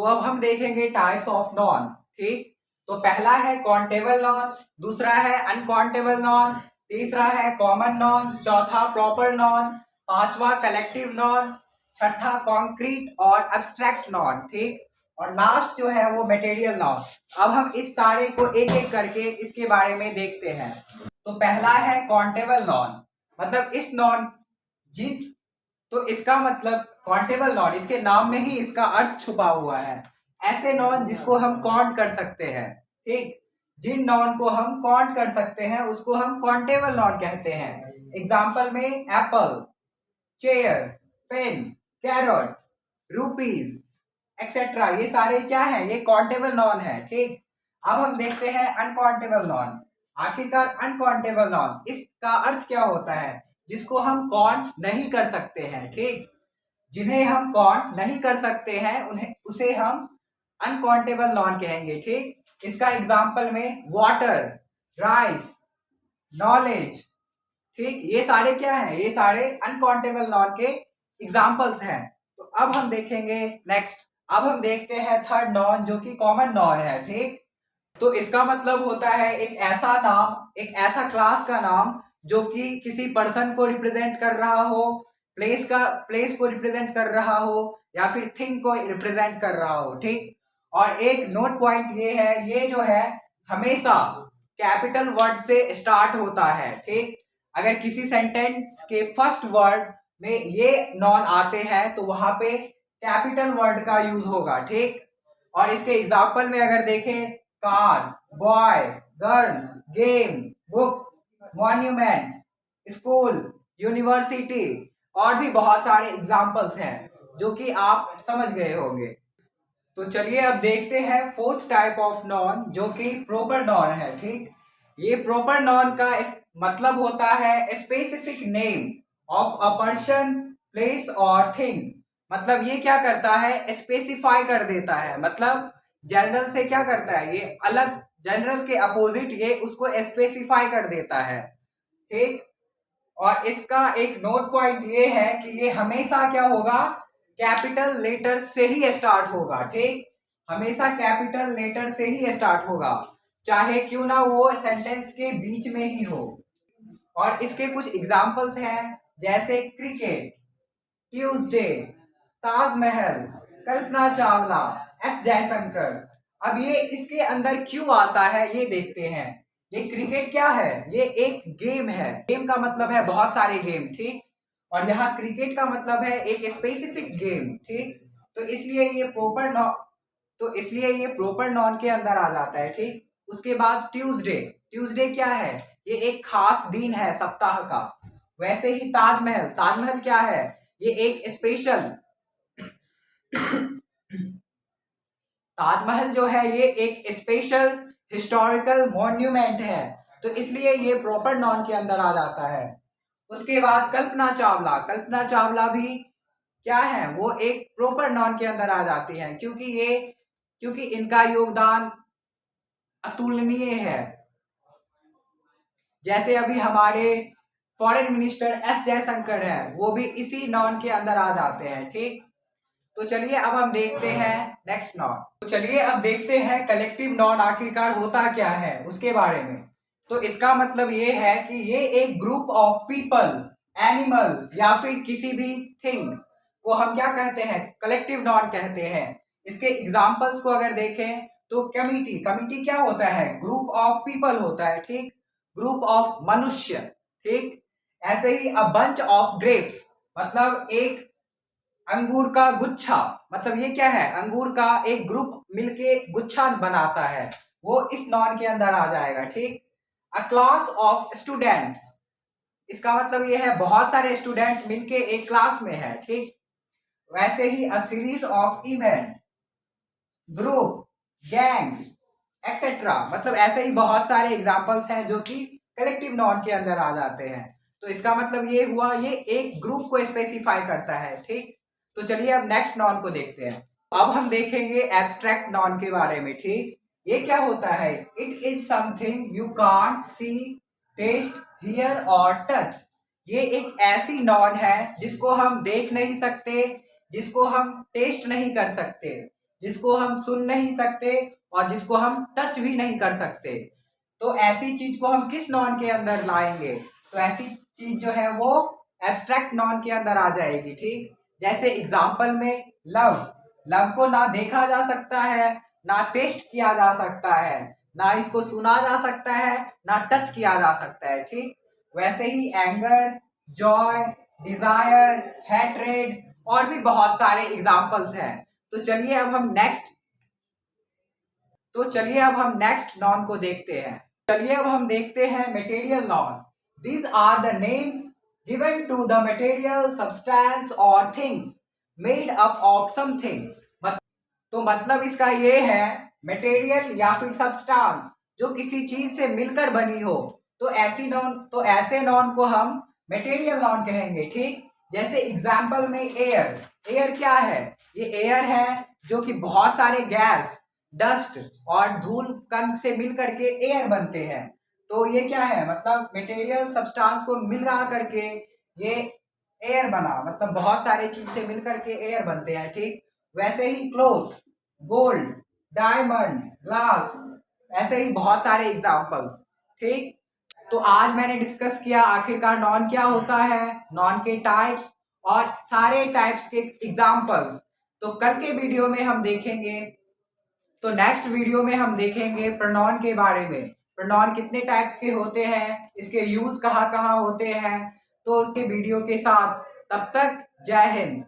तो अब हम देखेंगे टाइप्स ऑफ नॉन। ठीक, तो पहला है काउंटेबल नॉन, दूसरा है अनकाउंटेबल नॉन, तीसरा है कॉमन नॉन, चौथा प्रॉपर नॉन, पांचवा कलेक्टिव नॉन, छठा कॉन्क्रीट और एब्स्ट्रैक्ट नॉन। ठीक, और लास्ट जो है वो मटेरियल नॉन। अब हम इस सारे को एक एक करके इसके बारे में देखते हैं। तो पहला है काउंटेबल नॉन, मतलब इस नॉन जी, तो इसका मतलब काउंटेबल नॉन, इसके नाम में ही इसका अर्थ छुपा हुआ है। ऐसे नॉन जिसको हम काउंट कर सकते हैं। ठीक, जिन नॉन को हम काउंट कर सकते हैं उसको हम काउंटेबल नॉन कहते हैं। एग्जाम्पल में apple, chair, pen, carrot, rupees etcetera, ये सारे क्या है, ये काउंटेबल नॉन है। ठीक, अब हम देखते हैं अनकाउंटेबल नॉन। आखिरकार अनकाउंटेबल नॉन इसका अर्थ क्या होता है, जिसको हम काउंट नहीं कर सकते हैं। ठीक, जिन्हें हम काउंट नहीं कर सकते हैं उन्हें उसे हम अनकाउंटेबल नॉन कहेंगे। ठीक, इसका एग्जाम्पल में वाटर, राइस, नॉलेज, ठीक, ये सारे क्या हैं, ये सारे अनकाउंटेबल नॉन के एग्जाम्पल्स हैं। तो अब हम देखेंगे नेक्स्ट, अब हम देखते हैं थर्ड नॉन जो कि कॉमन नॉन है। ठीक, तो इसका मतलब होता है एक ऐसा नाम, एक ऐसा क्लास का नाम जो कि किसी पर्सन को रिप्रेजेंट कर रहा हो, प्लेस को रिप्रेजेंट कर रहा हो, या फिर थिंग को रिप्रेजेंट कर रहा हो। ठीक, और एक नोट पॉइंट ये है, ये जो है हमेशा कैपिटल वर्ड से स्टार्ट होता है। ठीक, अगर किसी सेंटेंस के फर्स्ट वर्ड में ये नॉन आते हैं तो वहां पे कैपिटल वर्ड का यूज होगा। ठीक, और इसके एग्जाम्पल में अगर देखें, car, boy, girl, game, book, monuments, school, university और भी बहुत सारे एग्जाम्पल्स हैं जो कि आप समझ गए होंगे। तो चलिए अब देखते हैं फोर्थ टाइप ऑफ नॉन जो कि प्रॉपर नॉन है। ठीक, ये प्रॉपर नॉन का मतलब होता है specific name of a person, place और थिंग। मतलब ये क्या करता है, स्पेसिफाई कर देता है, मतलब जनरल से क्या करता है, ये अलग, जनरल के अपोजिट ये उसको स्पेसिफाई कर देता है। ठीक, और इसका एक नोट पॉइंट ये है कि ये हमेशा क्या होगा, कैपिटल लेटर से ही स्टार्ट होगा। ठीक, हमेशा कैपिटल लेटर से ही स्टार्ट होगा, चाहे क्यों ना वो सेंटेंस के बीच में ही हो। और इसके कुछ एग्जाम्पल्स हैं, जैसे cricket, Tuesday, Taj Mahal, Kalpana Chawla, S Jaishankar. अब ये इसके अंदर क्यों आता है ये देखते हैं। ये क्रिकेट क्या है, ये एक गेम है। गेम का मतलब है बहुत सारे गेम। ठीक, और यहाँ क्रिकेट का मतलब है एक स्पेसिफिक गेम। ठीक, तो इसलिए ये प्रॉपर नॉन के अंदर आ जाता है। ठीक, उसके बाद ट्यूसडे, ट्यूसडे क्या है, ये एक खास दिन है सप्ताह का। वैसे ही ताजमहल, ताजमहल क्या है, ये एक स्पेशल ताजमहल जो है ये एक स्पेशल हिस्टोरिकल मॉन्यूमेंट है, तो इसलिए ये प्रॉपर नॉन के अंदर आ जाता है। उसके बाद कल्पना चावला, कल्पना चावला भी क्या है, वो एक प्रॉपर नॉन के अंदर आ जाती हैं, क्योंकि इनका योगदान अतुलनीय है। जैसे अभी हमारे फॉरेन मिनिस्टर एस जयशंकर है, वो भी इसी नॉन के अंदर आ जाते हैं। ठीक, तो चलिए अब हम देखते हैं नेक्स्ट नॉन। तो चलिए अब देखते हैं कलेक्टिव नॉन आखिरकार होता क्या है उसके बारे में। तो इसका मतलब ये है कि ये एक ग्रुप ऑफ पीपल, एनिमल या फिर किसी भी थिंग को हम क्या कहते हैं, कलेक्टिव नॉन कहते हैं। इसके एग्जाम्पल्स को अगर देखें तो कमिटी, कमिटी क्या होता है, ग्रुप ऑफ पीपल होता है। ठीक, ग्रुप ऑफ मनुष्य। ठीक, ऐसे ही अ बंच ऑफ ग्रेप्स, मतलब एक अंगूर का गुच्छा, मतलब ये क्या है, अंगूर का एक ग्रुप मिलके गुच्छा बनाता है, वो इस नॉन के अंदर आ जाएगा। ठीक, अ क्लास ऑफ स्टूडेंट्स, इसका मतलब ये है बहुत सारे स्टूडेंट मिलके एक क्लास में है। ठीक, वैसे ही a series of event, group, gang etcetera, मतलब ऐसे ही बहुत सारे एग्जाम्पल्स हैं जो कि कलेक्टिव नॉन के अंदर आ जाते हैं। तो इसका मतलब ये हुआ, ये एक ग्रुप को स्पेसिफाई करता है। ठीक, तो चलिए अब नेक्स्ट नॉन को देखते हैं। अब हम देखेंगे एब्स्ट्रैक्ट नॉन के बारे में। ठीक, ये क्या होता है, it is something you can't see, taste, hear और टच। ये एक ऐसी नॉन है जिसको हम देख नहीं सकते, जिसको हम टेस्ट नहीं कर सकते, जिसको हम सुन नहीं सकते और जिसको हम टच भी नहीं कर सकते। तो ऐसी चीज को हम किस नॉन के अंदर लाएंगे? तो ऐसी चीज जो है वो एब्स्ट्रैक्ट नॉन के अंदर आ जाएगी। ठीक, जैसे एग्जाम्पल में लव, लव को ना देखा जा सकता है, ना टेस्ट किया जा सकता है, ना इसको सुना जा सकता है, ना टच किया जा सकता है। ठीक, वैसे ही एंगर, जॉय, डिजायर, हैट्रेड और भी बहुत सारे एग्जाम्पल्स हैं। तो चलिए अब हम नेक्स्ट नॉन को देखते हैं। चलिए अब हम देखते हैं material noun. These are the names given to the material, substance और things made up of something. तो मतलब इसका ये है, मटेरियल या फिर सब्सटेंस जो किसी चीज से मिलकर बनी हो, तो ऐसे नॉन को हम मटेरियल नॉन कहेंगे। ठीक, जैसे एग्जाम्पल में एयर, एयर क्या है? ये एयर है जो कि बहुत सारे गैस, डस्ट और धूल कण से मिलकर के एयर बनते हैं। तो ये क्या है? मतलब मटेरियल सब्सटेंस को मिला करके ये एयर बना, मतलब बहुत सारे चीज से मिलकर के एयर बनते हैं। ठीक, वैसे ही क्लोथ, गोल्ड, डायमंड, ग्लास, ऐसे ही बहुत सारे एग्जाम्पल्स। ठीक, तो आज मैंने डिस्कस किया आखिरकार नॉन क्या होता है, नॉन के टाइप्स और सारे टाइप्स के एग्जाम्पल्स। तो कल के वीडियो में हम देखेंगे, तो नेक्स्ट वीडियो में हम देखेंगे प्रोनाउन के बारे में। प्रोनाउन कितने टाइप्स के होते हैं, इसके यूज कहाँ कहाँ होते हैं। तो उसके वीडियो के साथ, तब तक जय हिंद।